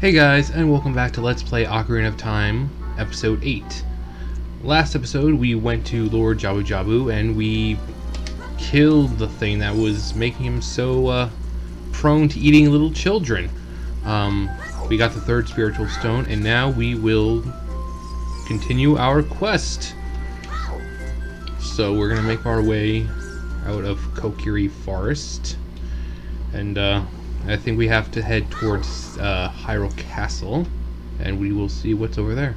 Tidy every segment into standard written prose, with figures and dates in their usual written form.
Hey guys, and welcome back to Let's Play Ocarina of Time, Episode 8. Last episode, we went to Lord Jabu Jabu, and we killed the thing that was making him so, prone to eating little children. We got the third spiritual stone, and now we will continue our quest. So we're gonna make our way out of Kokiri Forest, and, I think we have to head towards Hyrule Castle, and we will see what's over there.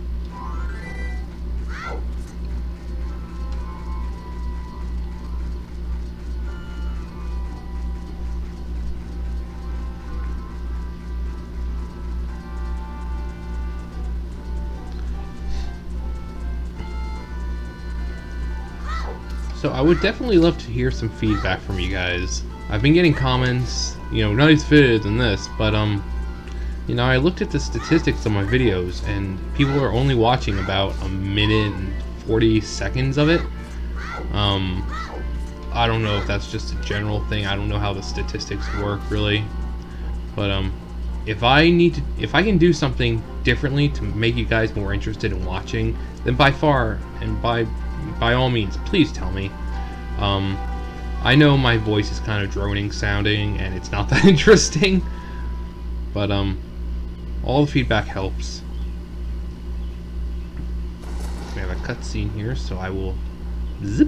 So I would definitely love to hear some feedback from you guys. I've been getting comments, nice vids and this, but I looked at the statistics of my videos and people are only watching about a minute and 40 seconds of it. I don't know if that's just a general thing. I don't know how the statistics work really, but if I can do something differently to make you guys more interested in watching, then by far and by all means, please tell me. I know my voice is kind of droning sounding and it's not that interesting, but all the feedback helps. We have a cutscene here, so I will zip.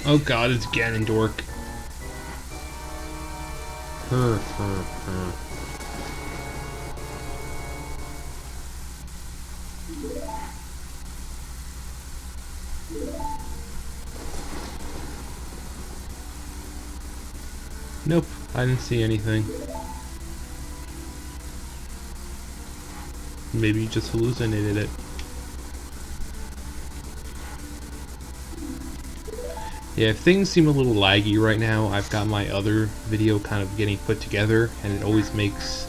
Oh god, it's Ganondorf. Nope, I didn't see anything. Maybe you just hallucinated it. Yeah, if things seem a little laggy right now, I've got my other video kind of getting put together, and it always makes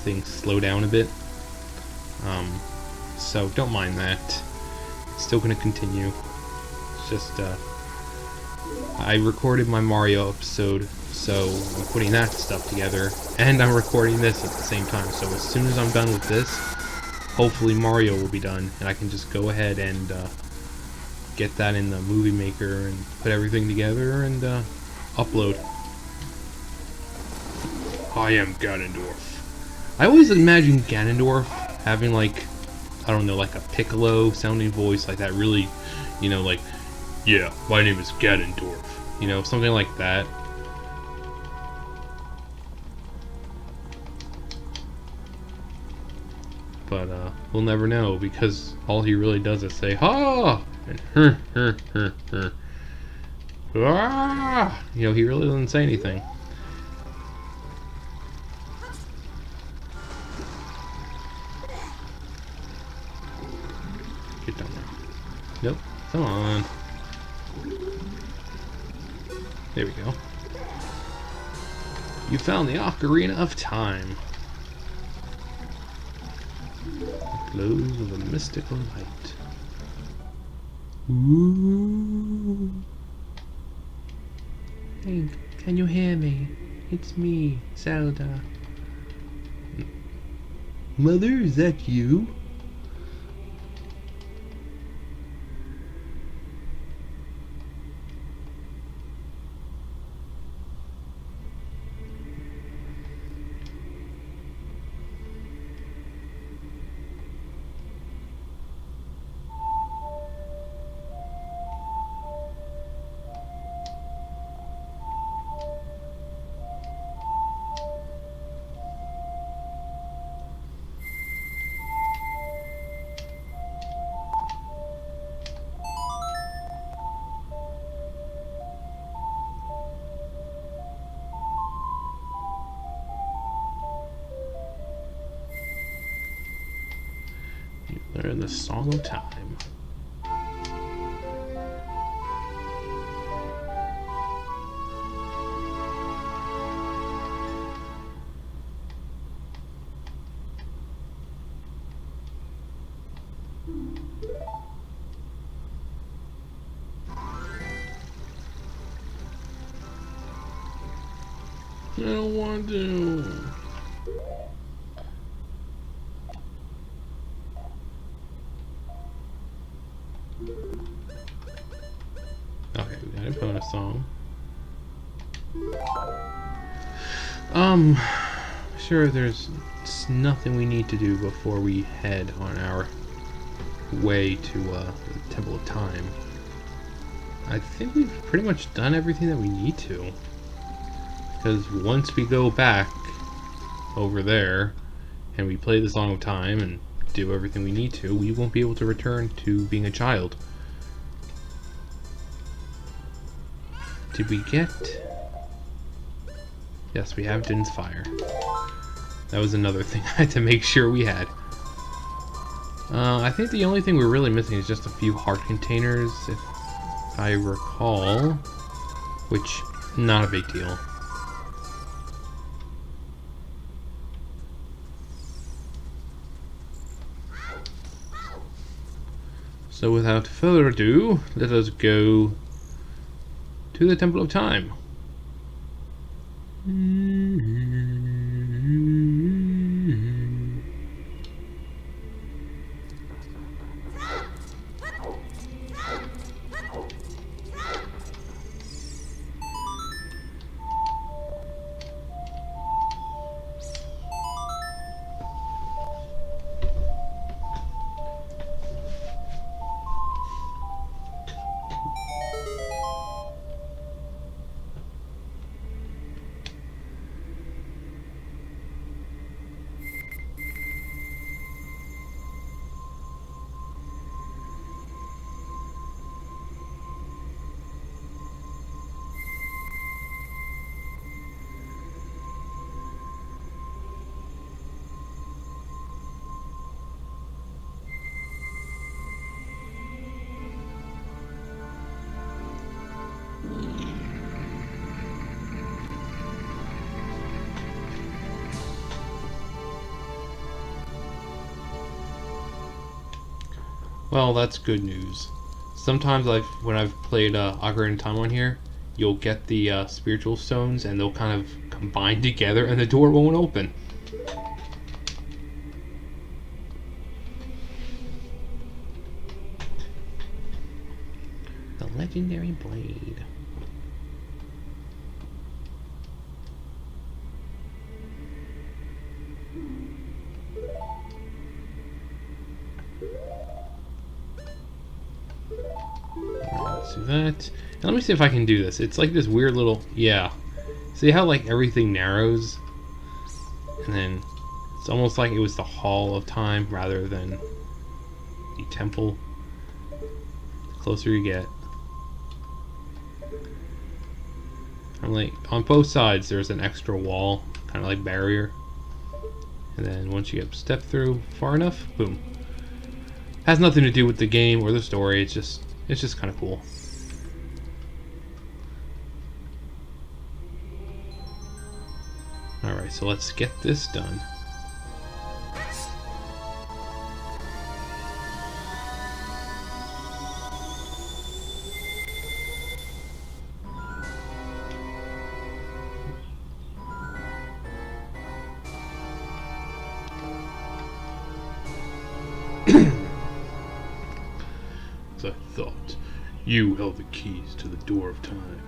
things slow down a bit. So don't mind that. It's still gonna continue. It's just, I recorded my Mario episode, so I'm putting that stuff together, and I'm recording this at the same time, so as soon as I'm done with this, hopefully Mario will be done, and I can just go ahead and, get that in the movie maker and put everything together and upload. I am Ganondorf. I always imagined Ganondorf having like a Piccolo sounding voice like that, really, like, yeah, my name is Ganondorf, something like that. But we'll never know because all he really does is say ha and ah! He really doesn't say anything. Get down there. Nope. Come on. There we go. You found the Ocarina of Time. The glows of a mystical light. Ooh. Hey, can you hear me? It's me, Zelda. Mother, is that you? Learn the Song of Time. I don't want to. Okay, we got a bonus song. Sure, there's nothing we need to do before we head on our way to the Temple of Time. I think we've pretty much done everything that we need to. Because once we go back over there and we play the Song of Time and do everything we need to, we won't be able to return to being a child. Did we get... Yes, we have Din's Fire. That was another thing I had to make sure we had. I think the only thing we're really missing is just a few heart containers, if I recall. Which, not a big deal. So without further ado, let us go to the Temple of Time. Well, that's good news. Sometimes when I've played Ocarina of Time on here, you'll get the spiritual stones and they'll kind of combine together and the door won't open. The legendary blade. Let's do that. And let me see if I can do this. It's like this weird little... Yeah. See how like everything narrows? And then it's almost like it was the Hall of Time rather than the temple. The closer you get. I'm like, on both sides there's an extra wall, kind of like barrier. And then once you get step through far enough, boom. Has nothing to do with the game or the story, it's just kind of cool. Alright, so let's get this done. As I thought, you held the keys to the door of time.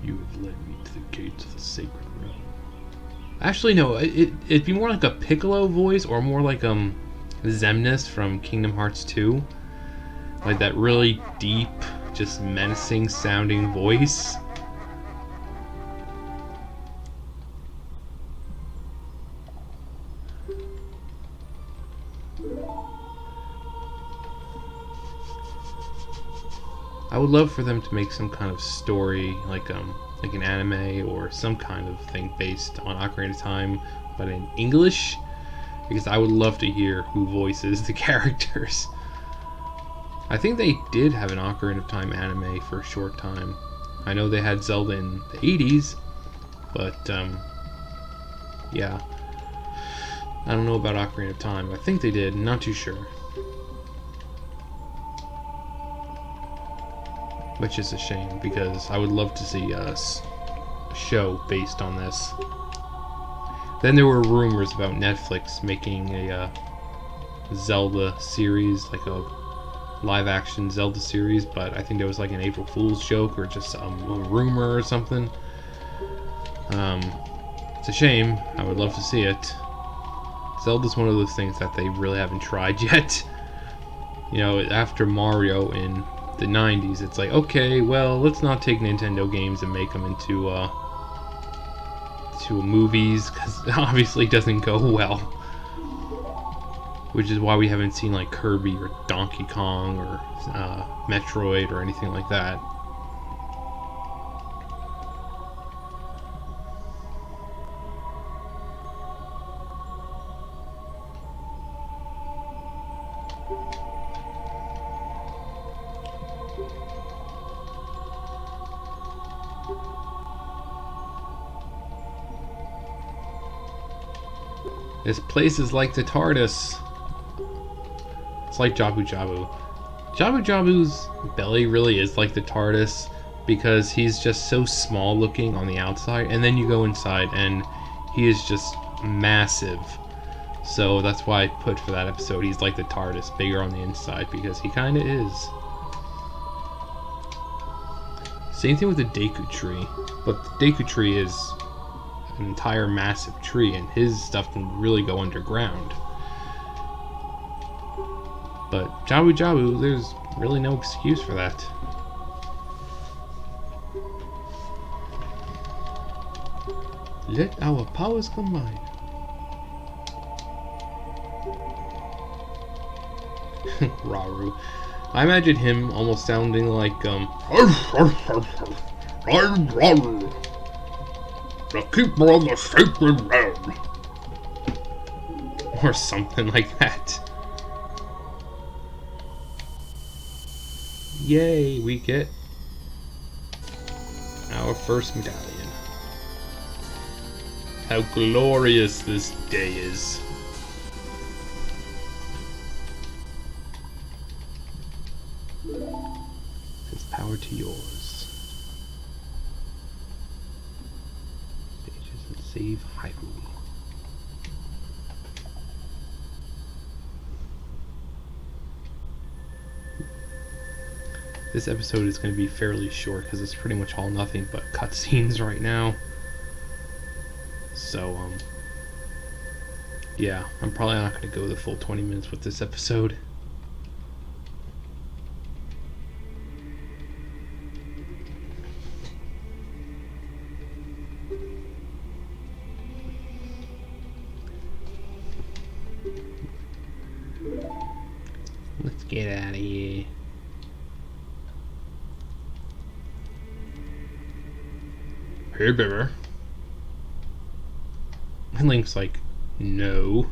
You have led me to the gates of the sacred realm. Actually, no, it'd be more like a Piccolo voice, or more like Xemnas from Kingdom Hearts 2. Like that really deep, just menacing sounding voice. I would love for them to make some kind of story, like an anime or some kind of thing based on Ocarina of Time, but in English, because I would love to hear who voices the characters. I think they did have an Ocarina of Time anime for a short time. I know they had Zelda in the 80s, but yeah. I don't know about Ocarina of Time. I think they did, not too sure. Which is a shame, because I would love to see a show based on this. Then there were rumors about Netflix making a Zelda series, like a live-action Zelda series, but I think there was like an April Fool's joke or just a rumor or something. It's a shame. I would love to see it. Zelda's one of those things that they really haven't tried yet. You know, after Mario in the 90s, it's like, okay, well, let's not take Nintendo games and make them into movies, because it obviously doesn't go well. Which is why we haven't seen like Kirby or Donkey Kong or Metroid or anything like that. This place is like the TARDIS. It's like Jabu Jabu. Jabu Jabu's belly really is like the TARDIS because he's just so small looking on the outside, and then you go inside and he is just massive. So that's why I put for that episode, he's like the TARDIS, bigger on the inside, because he kind of is. Same thing with the Deku Tree, but the Deku Tree is an entire massive tree, and his stuff can really go underground. But Jabu Jabu, there's really no excuse for that. Let our powers combine. Raru. I imagine him almost sounding like the keeper of the sacred realm, or something like that. Yay, we get our first medallion. How glorious this day is. It's power to yours. Save Hyrule. This episode is going to be fairly short because it's pretty much all nothing but cutscenes right now. So, yeah, I'm probably not going to go the full 20 minutes with this episode. Let's get out of here. Hey, baby. And Link's like, no.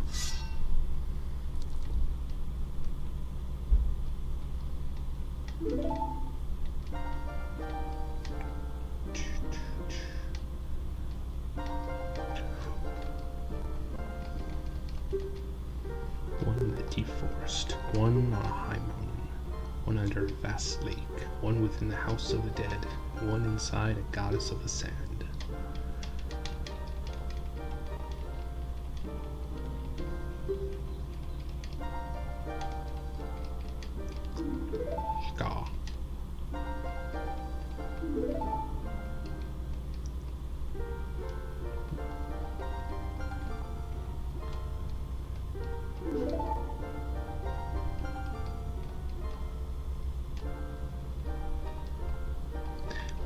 One in the deep forest, one on a high mountain, one under a vast lake, one within the house of the dead, one inside a goddess of the sand. Ska.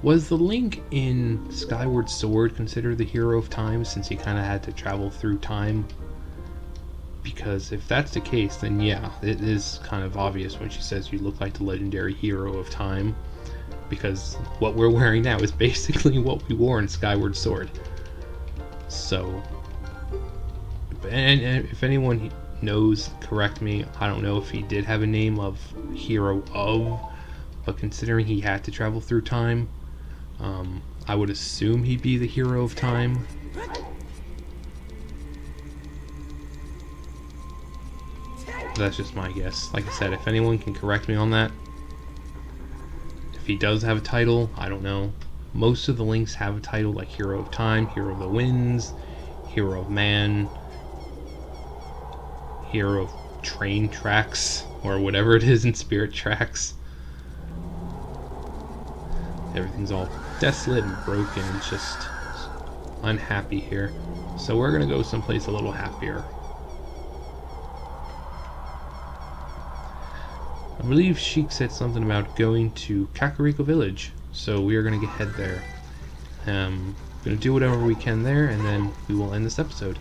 Was the Link in Skyward Sword considered the hero of time, since he kind of had to travel through time? Because if that's the case, then yeah, it is kind of obvious when she says you look like the legendary hero of time, because what we're wearing now is basically what we wore in Skyward Sword. So, and if anyone knows, correct me. I don't know if he did have a name of Hero of, but considering he had to travel through time, I would assume he'd be the Hero of Time. That's just my guess. Like I said, if anyone can correct me on that. If he does have a title, I don't know. Most of the links have a title like Hero of Time, Hero of the Winds, Hero of Man, Hero of Train Tracks, or whatever it is in Spirit Tracks. Everything's all desolate and broken. It's just unhappy here. So we're gonna go someplace a little happier. I believe Sheik said something about going to Kakariko Village, so we are going to head there. Going to do whatever we can there, and then we will end this episode.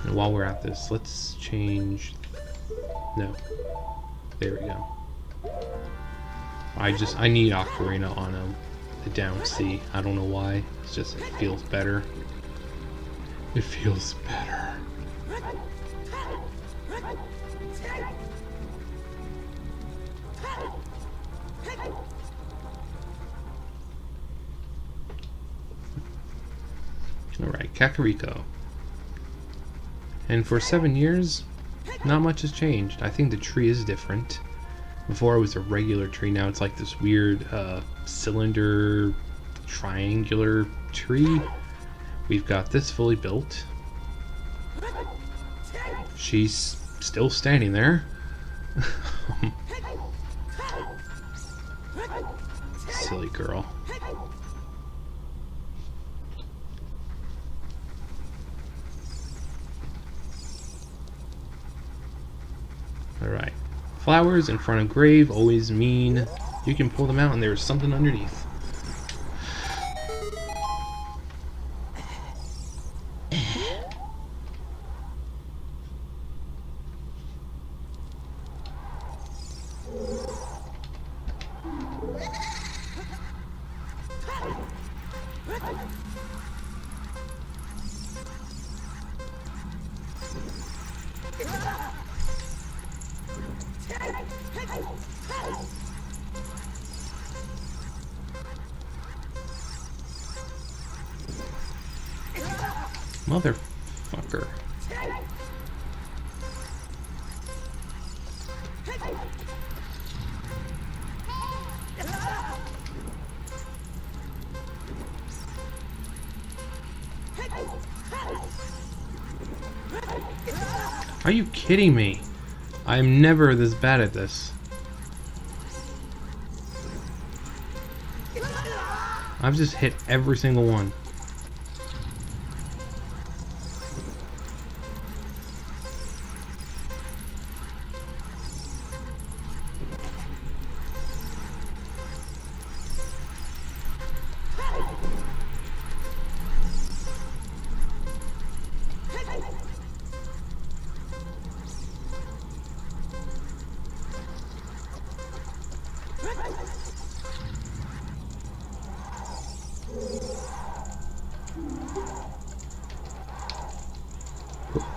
And while we're at this, let's change... No. There we go. I need Ocarina on a down C. I don't know why. It's just, it feels better. It feels better. Alright, Kakariko. And for 7 years, not much has changed. I think the tree is different. Before it was a regular tree, now it's like this weird cylinder, triangular tree. We've got this fully built. She's still standing there. Silly girl. Alright. Flowers in front of grave always mean you can pull them out and there's something underneath. Motherfucker. Are you kidding me? I'm never this bad at this. I've just hit every single one.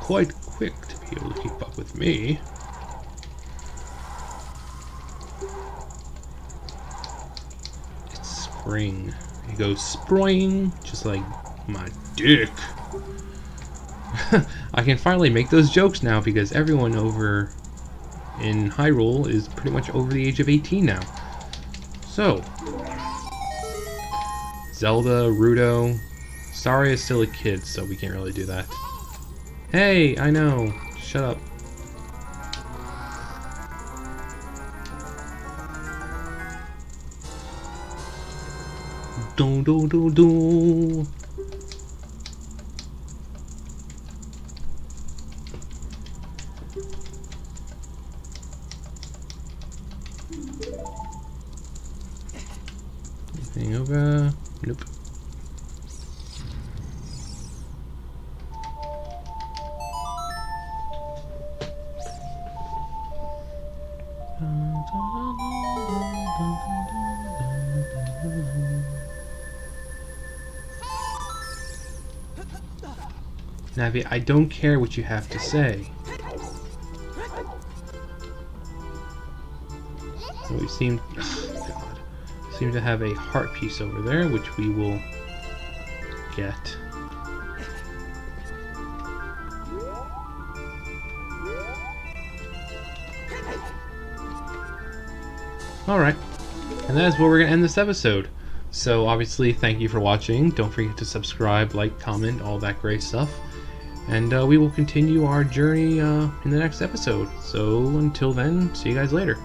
Quite quick to be able to keep up with me. It's spring. It goes spring, just like my dick. I can finally make those jokes now because everyone over in Hyrule is pretty much over the age of 18 now. So, Zelda, Rudo, Saria is still a kid, so we can't really do that. Hey, I know. Shut up. Do do do do. Anything over? Nope. Navi, I don't care what you have to say. We seem... Oh, God. Seem to have a heart piece over there, which we will get. Alright. And that is where we're going to end this episode. So, obviously, thank you for watching. Don't forget to subscribe, like, comment, all that great stuff. And we will continue our journey in the next episode. So, until then, see you guys later.